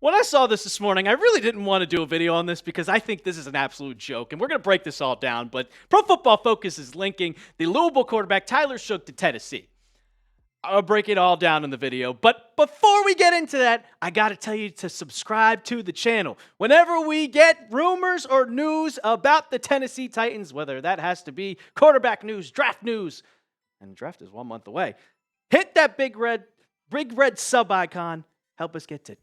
When I saw this morning, I really didn't want to do a video on this because I think this is an absolute joke, and we're going to break this all down. But Pro Football Focus is linking the Louisville quarterback Tyler Shough to Tennessee. I'll break it all down in the video. But before we get into that, I got to tell you to subscribe to the channel. Whenever we get rumors or news about the Tennessee Titans, whether that has to be quarterback news, draft news, and the draft is 1 month away, hit that big red sub icon. Help us get to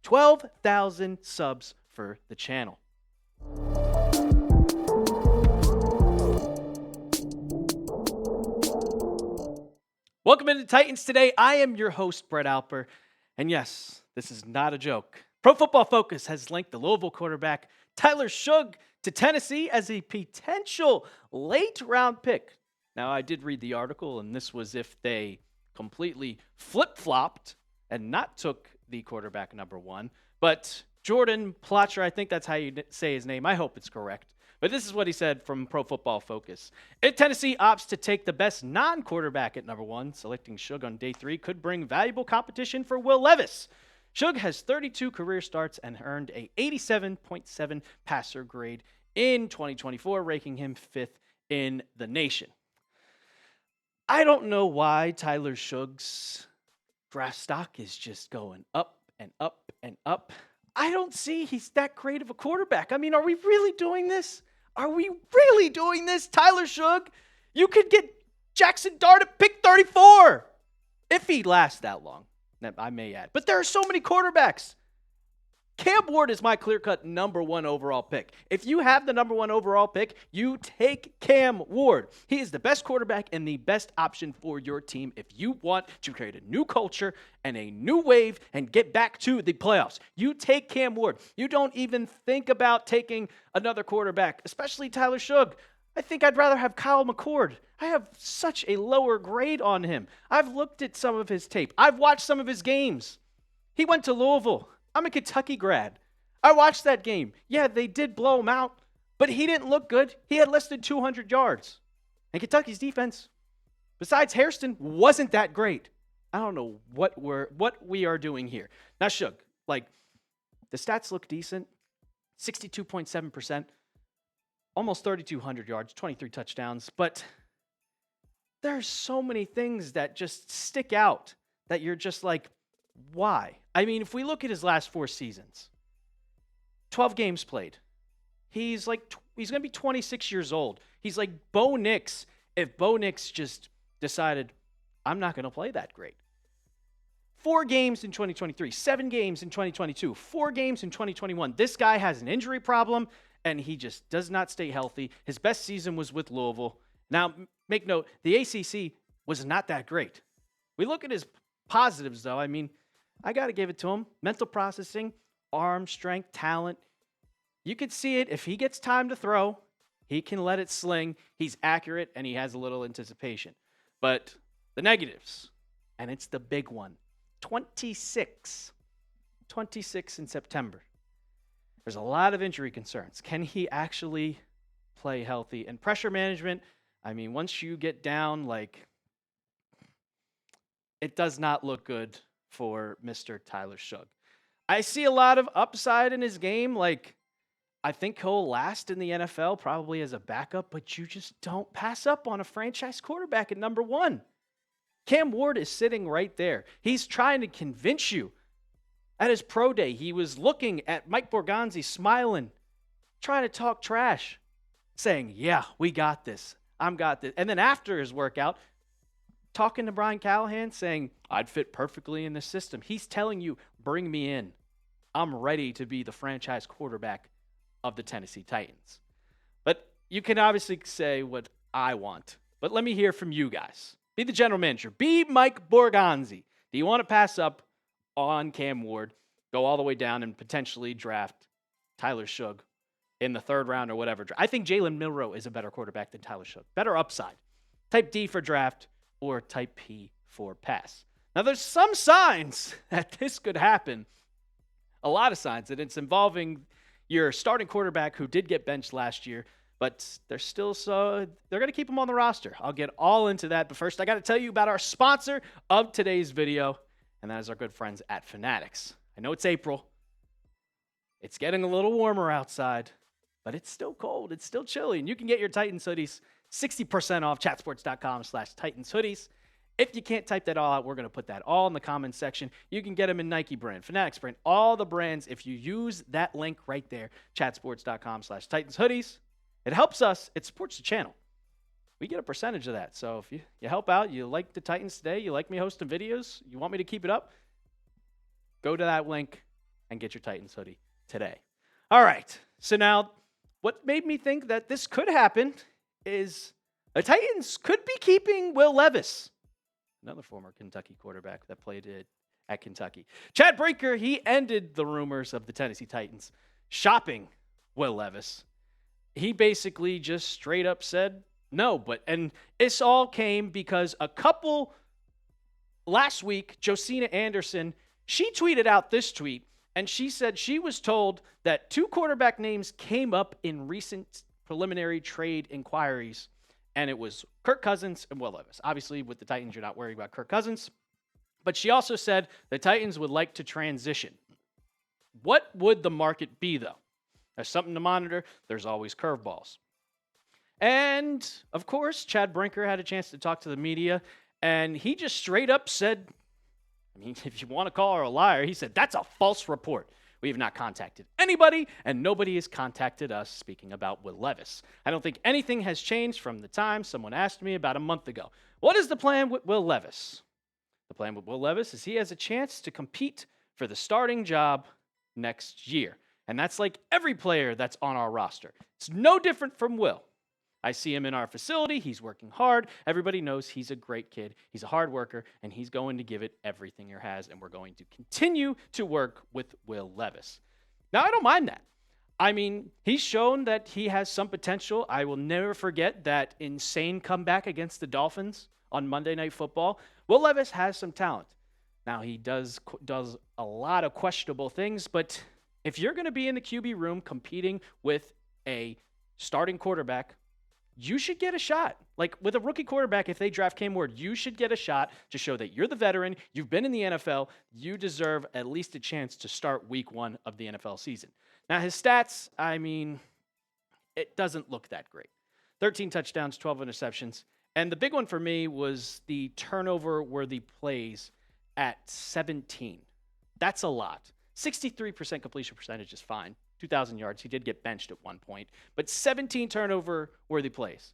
12,000 subs for the channel. Welcome into Titans Today. I am your host, Brett Alper. And yes, this is not a joke. Pro Football Focus has linked the Louisville quarterback Tyler Shough to Tennessee as a potential late-round pick. Now, I did read the article, and this was if they completely flip-flopped and not took the quarterback number one. But Jordan Plotcher, I think that's how you say his name. I hope it's correct. But this is what he said from Pro Football Focus. If Tennessee opts to take the best non-quarterback at number one, selecting Shough on day 3 could bring valuable competition for Will Levis. Shough has 32 career starts and earned a 87.7 passer grade in 2024, ranking him 5th in the nation. I don't know why Tyler Shough's draft stock is just going up and up and up. I don't see he's that great of a quarterback. I mean, are we really doing this? Are we really doing this? Tyler Shough, you could get Jackson Dart at pick 34 if he lasts that long, I may add. But there are so many quarterbacks. Cam Ward is my clear-cut number 1 overall pick. If you have the number 1 overall pick, you take Cam Ward. He is the best quarterback and the best option for your team if you want to create a new culture and a new wave and get back to the playoffs. You take Cam Ward. You don't even think about taking another quarterback, especially Tyler Shough. I think I'd rather have Kyle McCord. I have such a lower grade on him. I've looked at some of his tape. I've watched some of his games. He went to Louisville. I'm a Kentucky grad. I watched that game. Yeah, they did blow him out, but he didn't look good. He had less than 200 yards. And Kentucky's defense, besides Hairston, wasn't that great. I don't know what we are doing here. Now, Shough, the stats look decent. 62.7%, almost 3,200 yards, 23 touchdowns. But there's so many things that just stick out that you're just like, why? I mean, if we look at his last 4 seasons, 12 games played. He's going to be 26 years old. He's like Bo Nix if Bo Nix just decided, I'm not going to play that great. 4 games in 2023, 7 games in 2022, 4 games in 2021. This guy has an injury problem, and he just does not stay healthy. His best season was with Louisville. Now, make note, the ACC was not that great. We look at his positives, though. I mean, I got to give it to him. Mental processing, arm strength, talent. You could see it. If he gets time to throw, he can let it sling. He's accurate, and he has a little anticipation. But the negatives, and it's the big one, 26 in September. There's a lot of injury concerns. Can he actually play healthy? And pressure management, I mean, once you get down, it does not look good for Mr. Tyler Shough. I see a lot of upside in his game. I think he'll last in the NFL probably as a backup, but you just don't pass up on a franchise quarterback at number 1. Cam Ward is sitting right there. He's trying to convince you. At his pro day, he was looking at Mike Borgonzi, smiling, trying to talk trash, saying, yeah, we got this. I'm got this. And then after his workout, talking to Brian Callahan, saying, I'd fit perfectly in this system. He's telling you, bring me in. I'm ready to be the franchise quarterback of the Tennessee Titans. But you can obviously say what I want. But let me hear from you guys. Be the general manager. Be Mike Borgonzi. Do you want to pass up on Cam Ward, go all the way down, and potentially draft Tyler Shough in the 3rd round or whatever? I think Jalen Milroe is a better quarterback than Tyler Shough. Better upside. Type D for draft or type P for pass. Now, there's some signs that this could happen. A lot of signs that it's involving your starting quarterback who did get benched last year, but they're going to keep him on the roster. I'll get all into that, but first I got to tell you about our sponsor of today's video, and that is our good friends at Fanatics. I know it's April, It's getting a little warmer outside, but it's still cold. It's still chilly. And you can get your Titans hoodies 60% off chatsports.com/Titans hoodies. If you can't type that all out, we're going to put that all in the comments section. You can get them in Nike brand, Fanatics brand, all the brands. If you use that link right there, chatsports.com/Titans hoodies, it helps us. It supports the channel. We get a percentage of that. So if you help out, you like the Titans today, you like me hosting videos, you want me to keep it up, go to that link and get your Titans hoodie today. All right. So now what made me think that this could happen is the Titans could be keeping Will Levis, another former Kentucky quarterback that played at Kentucky. Chad Brinker, he ended the rumors of the Tennessee Titans shopping Will Levis. He basically just straight up said no, and this all came because last week, Josina Anderson, she tweeted out this tweet, and she said she was told that 2 quarterback names came up in recent preliminary trade inquiries, and it was Kirk Cousins and Will Levis. Obviously, with the Titans, you're not worried about Kirk Cousins, but she also said the Titans would like to transition. What would the market be, though? There's something to monitor. There's always curveballs. And, of course, Chad Brinker had a chance to talk to the media, and he just straight up said, I mean, if you want to call her a liar, he said, that's a false report. We have not contacted anybody, and nobody has contacted us speaking about Will Levis. I don't think anything has changed from the time someone asked me about a month ago. What is the plan with Will Levis? The plan with Will Levis is he has a chance to compete for the starting job next year. And that's like every player that's on our roster. It's no different from Will. I see him in our facility. He's working hard. Everybody knows he's a great kid. He's a hard worker, and he's going to give it everything he has, and we're going to continue to work with Will Levis. Now, I don't mind that. I mean, he's shown that he has some potential. I will never forget that insane comeback against the Dolphins on Monday Night Football. Will Levis has some talent. Now, he does a lot of questionable things, but if you're going to be in the QB room competing with a starting quarterback, you should get a shot. Like with a rookie quarterback, if they draft Cam Ward, you should get a shot to show that you're the veteran, you've been in the NFL, you deserve at least a chance to start week 1 of the NFL season. Now, his stats, I mean, it doesn't look that great. 13 touchdowns, 12 interceptions. And the big one for me was the turnover-worthy plays at 17. That's a lot. 63% completion percentage is fine. 2,000 yards. He did get benched at one point, but 17 turnover-worthy plays.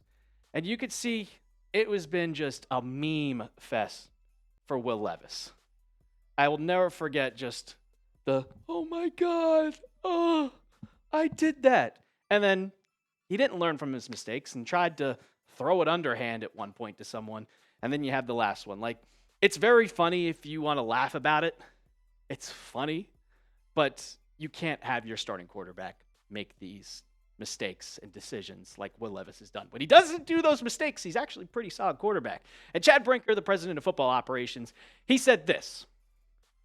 And you could see it was been just a meme fest for Will Levis. I will never forget just the, oh my God, oh, I did that. And then he didn't learn from his mistakes and tried to throw it underhand at one point to someone. And then you have the last one. Like, it's very funny if you want to laugh about it. It's funny, but you can't have your starting quarterback make these mistakes and decisions like Will Levis has done. When he doesn't do those mistakes, he's actually a pretty solid quarterback. And Chad Brinker, the president of football operations, he said this: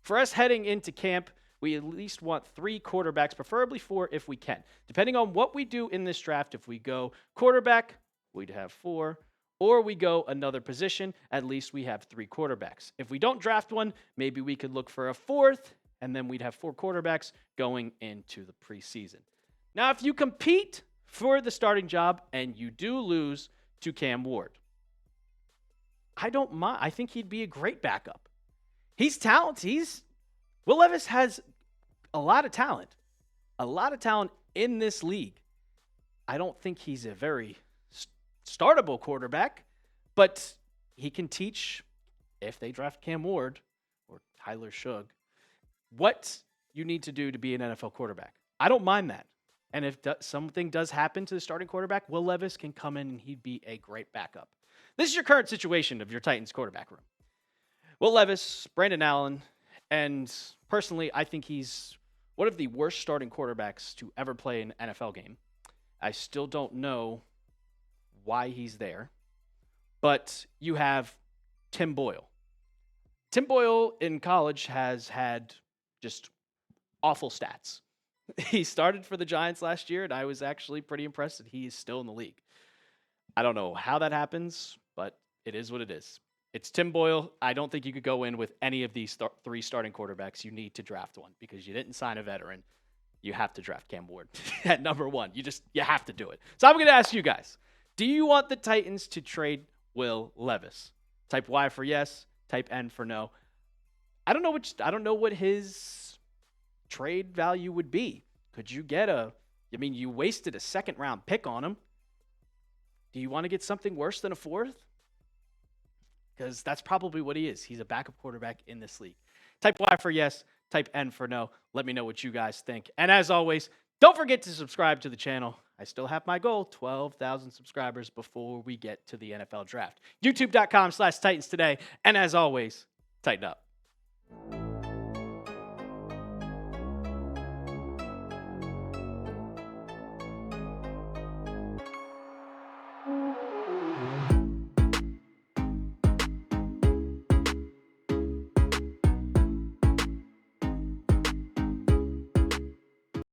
for us heading into camp, we at least want 3 quarterbacks, preferably 4 if we can. Depending on what we do in this draft, if we go quarterback, we'd have 4. Or we go another position, at least we have 3 quarterbacks. If we don't draft one, maybe we could look for a 4th, and then we'd have 4 quarterbacks going into the preseason. Now, if you compete for the starting job and you do lose to Cam Ward, I don't mind. I think he'd be a great backup. He's talented. Will Levis has a lot of talent in this league. I don't think he's a very startable quarterback, but he can teach, if they draft Cam Ward or Tyler Shough, what you need to do to be an NFL quarterback. I don't mind that. And if something does happen to the starting quarterback, Will Levis can come in and he'd be a great backup. This is your current situation of your Titans quarterback room. Will Levis, Brandon Allen, and personally, I think he's one of the worst starting quarterbacks to ever play an NFL game. I still don't know why he's there, but you have Tim Boyle. Tim Boyle in college has had just awful stats. He started for the Giants last year, and I was actually pretty impressed that he is still in the league. I don't know how that happens, but it is what it is. It's Tim Boyle. I don't think you could go in with any of these 3 starting quarterbacks. You need to draft one because you didn't sign a veteran. you have to draft Cam Ward at number 1. You have to do it. So I'm going to ask you guys, do you want the Titans to trade Will Levis? Type Y for yes, type N for no. I don't know what his trade value would be. Could you get you wasted a second round pick on him. Do you want to get something worse than a 4th? Because that's probably what he is. He's a backup quarterback in this league. Type Y for yes, type N for no. Let me know what you guys think. And as always, don't forget to subscribe to the channel. I still have my goal, 12,000 subscribers before we get to the NFL draft. YouTube.com/Titans today. And as always, tighten up.